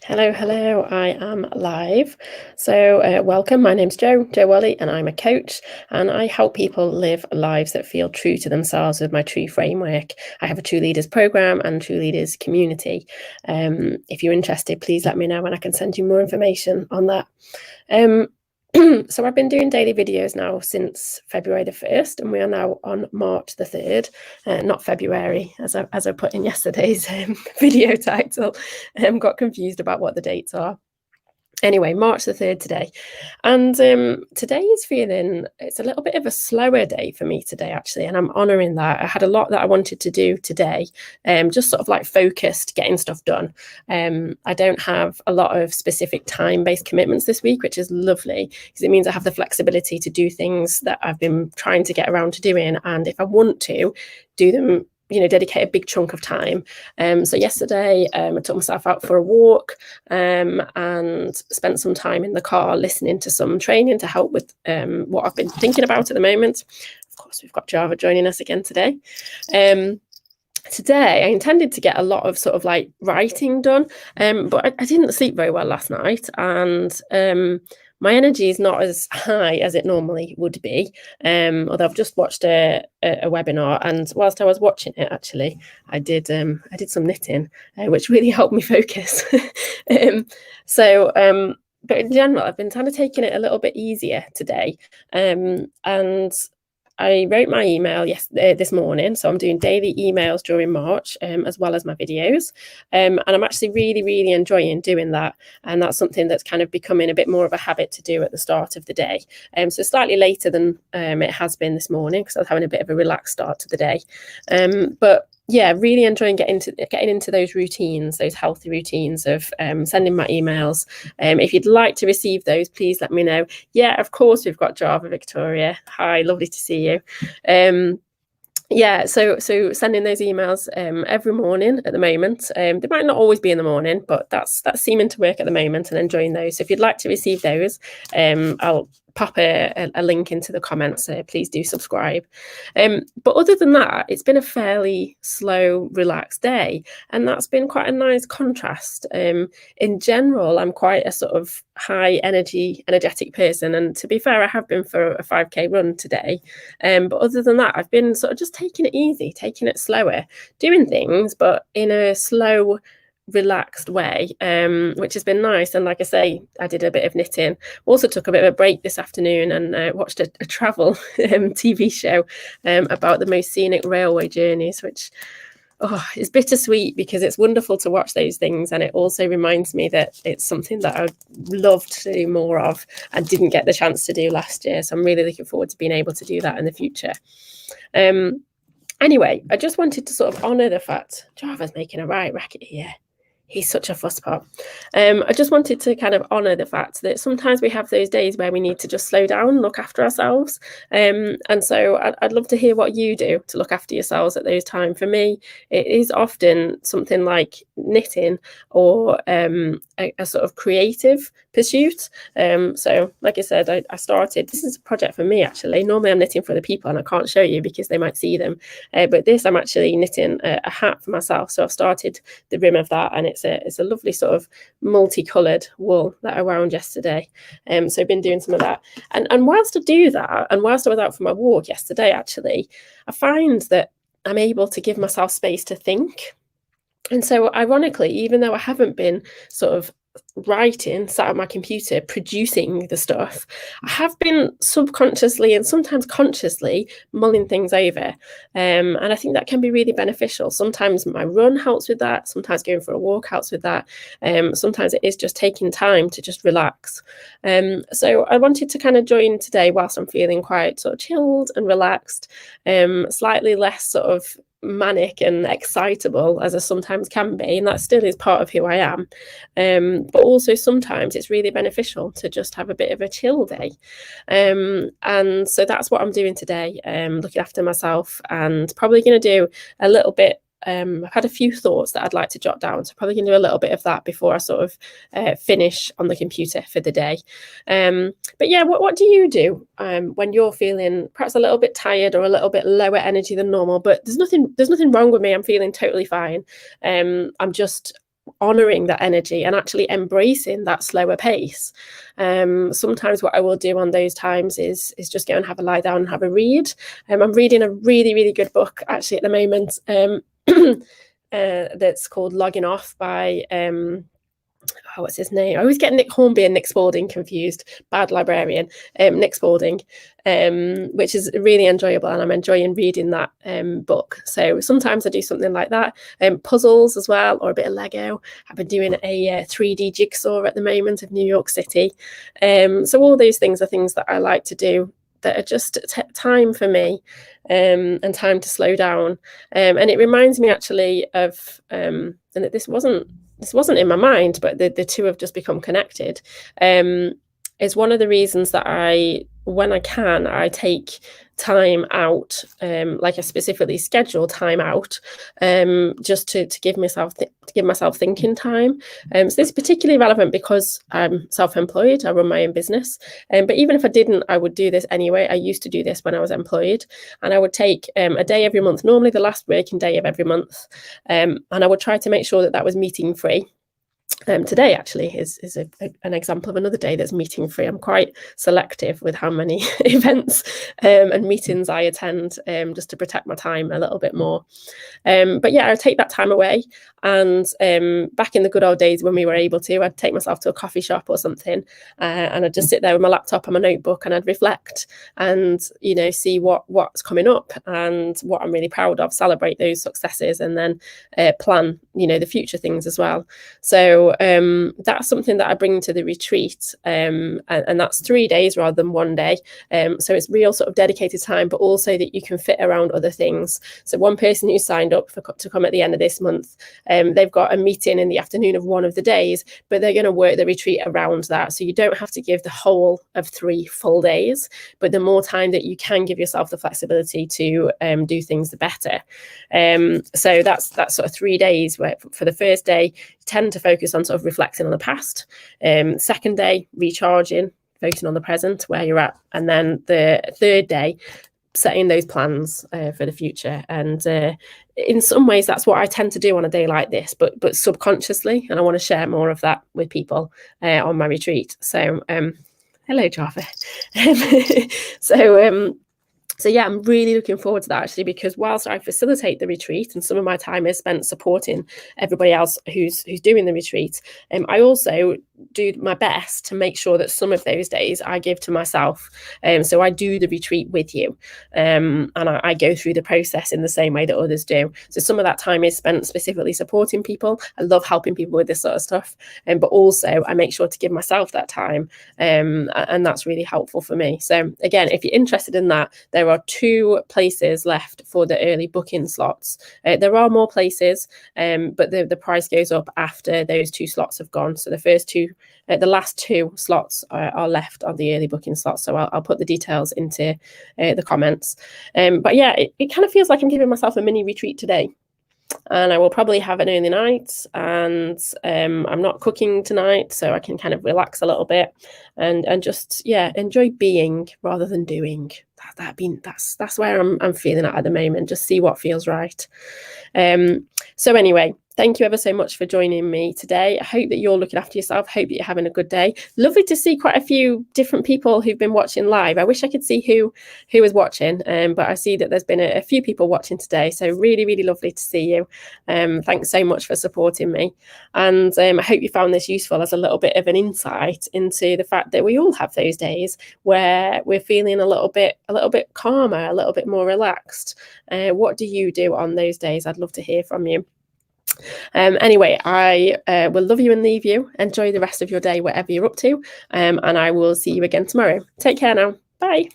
Hello, hello. I am live. Welcome. My name's Jo Wally, and I'm a coach, and I help people live lives that feel true to themselves with my True framework. I have a True Leaders program and True Leaders community. If you're interested, please let me know, and I can send you more information on that. So I've been doing daily videos now since February the 1st, and we are now on March the 3rd, not February, as I put in yesterday's video title. Got confused about what the dates are. Anyway, March the 3rd today. And today is it's a little bit of a slower day for me today, actually. And I'm honouring that. I had a lot that I wanted to do today, just sort of like focused, getting stuff done. I don't have a lot of specific time-based commitments this week, which is lovely because it means I have the flexibility to do things that I've been trying to get around to doing. And if I want to, do them, dedicate a big chunk of time. So yesterday I took myself out for a walk and spent some time in the car listening to some training to help with what I've been thinking about at the moment. Of course, we've got Java joining us again today. Today I intended to get a lot of sort of like writing done, but I didn't sleep very well last night, and my energy is not as high as it normally would be. Although I've just watched a webinar, and whilst I was watching it, actually, I did some knitting, which really helped me focus. But in general, I've been kind of taking it a little bit easier today, and I wrote my email this morning, so I'm doing daily emails during March, as well as my videos, and I'm actually really, really enjoying doing that, and that's something that's kind of becoming a bit more of a habit to do at the start of the day. So slightly later than it has been this morning because I was having a bit of a relaxed start to the day, but yeah, really enjoying getting into those routines, those healthy routines of sending my emails. If you'd like to receive those, please let me know. Yeah, of course, we've got Java Victoria. Hi, lovely to see you. Yeah, so sending those emails every morning at the moment. They might not always be in the morning, but that's seeming to work at the moment, and enjoying those. So if you'd like to receive those, I'll pop a link into the comments, so please do subscribe. But other than that, it's been a fairly slow, relaxed day, and that's been quite a nice contrast. In general, I'm quite a sort of high energetic person, and to be fair, I have been for a 5k run today, but other than that, I've been sort of just taking it easy, taking it slower, doing things, but in a slow, relaxed way, which has been nice. And like I say, I did a bit of knitting, also took a bit of a break this afternoon and watched a travel TV show about the most scenic railway journeys, which is bittersweet because it's wonderful to watch those things, and it also reminds me that it's something that I'd love to do more of and didn't get the chance to do last year. So I'm really looking forward to being able to do that in the future. Anyway, I just wanted to sort of honour the fact Java's making a right racket here. He's such a fusspot. I just wanted to kind of honour the fact that sometimes we have those days where we need to just slow down, look after ourselves. And so I'd love to hear what you do to look after yourselves at those times. For me, it is often something like knitting or a sort of creative pursuit. So like I said, I started, this is a project for me actually. Normally I'm knitting for other people and I can't show you because they might see them. But this, I'm actually knitting a hat for myself. So I've started the rim of that, and it's a lovely sort of multicolored wool that I wound yesterday. So I've been doing some of that, and whilst I do that, and whilst I was out for my walk yesterday, actually, I find that I'm able to give myself space to think. And so ironically, even though I haven't been sort of writing, sat at my computer, producing the stuff, I have been subconsciously and sometimes consciously mulling things over. And I think that can be really beneficial. Sometimes my run helps with that. Sometimes going for a walk helps with that. Sometimes it is just taking time to just relax. So I wanted to kind of join today whilst I'm feeling quite sort of chilled and relaxed, slightly less sort of manic and excitable as I sometimes can be, and that still is part of who I am, but also sometimes it's really beneficial to just have a bit of a chill day, and so that's what I'm doing today, looking after myself, and probably going to do a little bit. I've had a few thoughts that I'd like to jot down, so probably going to do a little bit of that before I sort of finish on the computer for the day. But yeah, what do you do when you're feeling perhaps a little bit tired or a little bit lower energy than normal? But there's nothing wrong with me. I'm feeling totally fine. I'm just honoring that energy and actually embracing that slower pace. Sometimes what I will do on those times is just go and have a lie down and have a read. I'm reading a really, really good book actually at the moment. That's called Logging Off by what's his name? I always get Nick Hornby and Nick Spalding confused. Bad librarian, Nick Spalding, which is really enjoyable, and I'm enjoying reading that book. So sometimes I do something like that. Puzzles as well, or a bit of Lego. I've been doing a 3D jigsaw at the moment of New York City. So all those things are things that I like to do that are just time for me, and time to slow down. And it reminds me actually of, and this wasn't in my mind, but the two have just become connected. Is one of the reasons that when I can, I take time out, like I specifically schedule time out, just to give myself thinking time. So this is particularly relevant because I'm self-employed. I run my own business, but even if I didn't, I would do this anyway. I used to do this when I was employed, and I would take a day every month, normally the last working day of every month, and I would try to make sure that was meeting free. Today actually is an example of another day that's meeting free. I'm quite selective with how many events and meetings I attend, just to protect my time a little bit more. But yeah, I take that time away, and back in the good old days when we were able to, I'd take myself to a coffee shop or something, and I'd just sit there with my laptop and my notebook, and I'd reflect and see what's coming up and what I'm really proud of, celebrate those successes, and then plan the future things as well. So that's something that I bring to the retreat, and that's 3 days rather than 1 day. So it's real sort of dedicated time, but also that you can fit around other things. So one person who signed up to come at the end of this month, they've got a meeting in the afternoon of one of the days, but they're going to work the retreat around that. So you don't have to give the whole of 3 full days, but the more time that you can give yourself the flexibility to do things, the better. So that's sort of 3 days where for the first day, tend to focus on sort of reflecting on the past. Second day, recharging, focusing on the present, where you're at. And then the third day, setting those plans for the future. And in some ways, that's what I tend to do on a day like this, but subconsciously. And I want to share more of that with people on my retreat. So hello, Java. So yeah, I'm really looking forward to that actually, because whilst I facilitate the retreat and some of my time is spent supporting everybody else who's doing the retreat, I also do my best to make sure that some of those days I give to myself. So I do the retreat with you, and I go through the process in the same way that others do. So some of that time is spent specifically supporting people. I love helping people with this sort of stuff, but also I make sure to give myself that time, and that's really helpful for me. So again, if you're interested in that, there are 2 places left for the early booking slots. There are more places, but the price goes up after those 2 slots have gone. So the last 2 slots are left on the early booking slots. So I'll put the details into the comments. But yeah, it kind of feels like I'm giving myself a mini retreat today. And I will probably have an early night, and I'm not cooking tonight, so I can kind of relax a little bit and just enjoy being rather than doing. That's where I'm feeling at the moment. Just see what feels right. So anyway, thank you ever so much for joining me today. I hope that you're looking after yourself. Hope that you're having a good day. Lovely to see quite a few different people who've been watching live. I wish I could see who is watching, but I see that there's been a few people watching today. So really, really lovely to see you. Thanks so much for supporting me. And I hope you found this useful as a little bit of an insight into the fact that we all have those days where we're feeling a little bit calmer, a little bit more relaxed. What do you do on those days? I'd love to hear from you. Anyway, I will love you and leave you. Enjoy the rest of your day, whatever you're up to, and I will see you again tomorrow. Take care now. Bye.